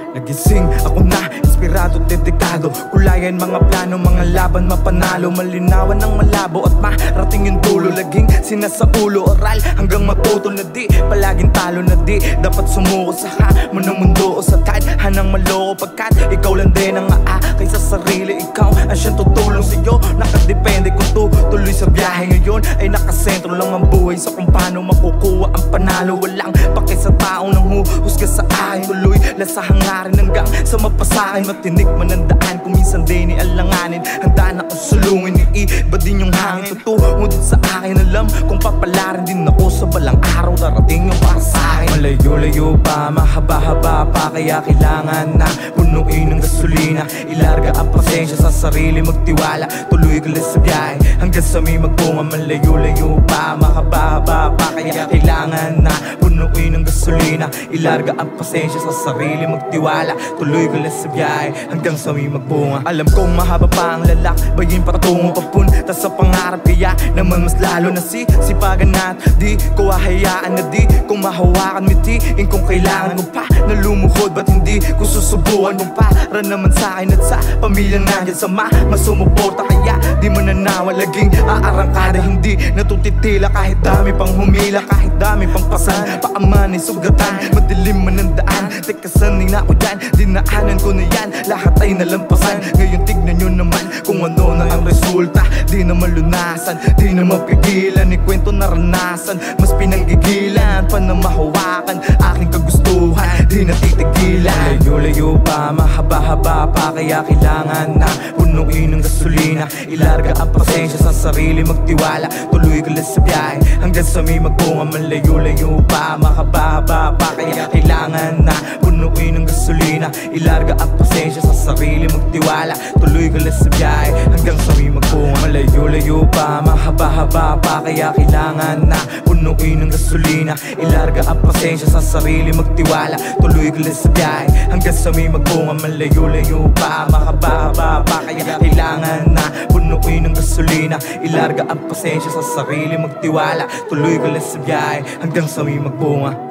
Nagising ako na, inspirado, dedikado. Kulayan mga plano, mga laban mapanalo. Malinawan ng malabo at marating yung dulo. Laging sinasaulo, oral hanggang matuto na di palaging talo na di dapat sumuko sa hamon ng mundo o sa hanang maloko. Pagkat ikaw lang din ang aakay sa sarili. Ikaw ang siyang tutulong sa'yo. Nakadepende kung tutuloy sa biyahe ngayon ay nakasentro lang ang buhay sa kung paano makukuha ang panalo. Walang pake sa taong nanghuhusga sa akin. Tuloy lang sa hangarin hanggang sa mapasakin. Matinik man ang daan kung minsan din ialanganin. Handa na akong sulungin, iiba din yung hangin. Tutungo din sa akin, alam kung papalarin din ako sa balang araw. Darating yung para sa akin. Malayo-layo pa, mahaba-haba pa, kaya kailangan na punuin ng gasolina. Ilarga ang pasensya sa sarili, magtiwala. Tuloy ka lang sa biyahe hanggang sa may magbunga. Malayo-layo pa, mahaba-haba pa, kaya kailangan na punuin ng gasolina. Ilarga ang pasensya sa sarili, magtiwala. Tuloy ka lang sa biyahe hanggang sa may magbunga. Alam kong mahaba pa ang lalakbayin patungo papunta sa pangarap. Kaya naman mas lalo na sisipagan at di ko hahayaan na di kung mahawakan. Mitiin kung kailangan ko pa na lumuhod. Ba't hindi ko susubukan kung para naman sa akin at sa pamilyang nandyan sa masumuporta. Kaya di mananawa, laging aarangkada. Hindi natutitila kahit dami pang humila, kahit dami pang pasan. Paaman ay sugatan, madilim man ang daan. Teka sanay na ako dyan, dinaanan ko na yan. Lahat ay nalampasan, ngayon tignan nyo naman kung ano na ang resulta. Di na malunasan, di na mapigilan. Ikwento naranasan, mas pinanggigilan pa na mahawakan aking kagustuhan. Di na titigilan. Layo-layo pa, mahaba-haba pa, kaya kailangan na punuin ng gasolina. Ilarga ang pasensya sa sarili, magtiwala. Tuloy ka lang sa biyahe hanggang sa may magbunga. Malayo-layo pa, mahaba-haba pa, kaya kailangan na punuin ng gasolina. Ilarga ang pasensya sa sarili, magtiwala. Tuloy ka lang sa biyahe hanggang sa may magbunga. Malayo-layo pa, mahaba-haba pa, kaya kailangan na punuin ng gasolina. Ilarga ang pasensya sa sarili, magtiwala. Tuloy ka lang sa biyahe hanggang sa may magbunga. Malayo-layo pa, mahaba-haba pa, kaya kailangan na punuin ng gasolina. Ilarga ang pasensya sa sarili, magtiwala. Tuloy ka lang sa biyahe hanggang sa may magbunga.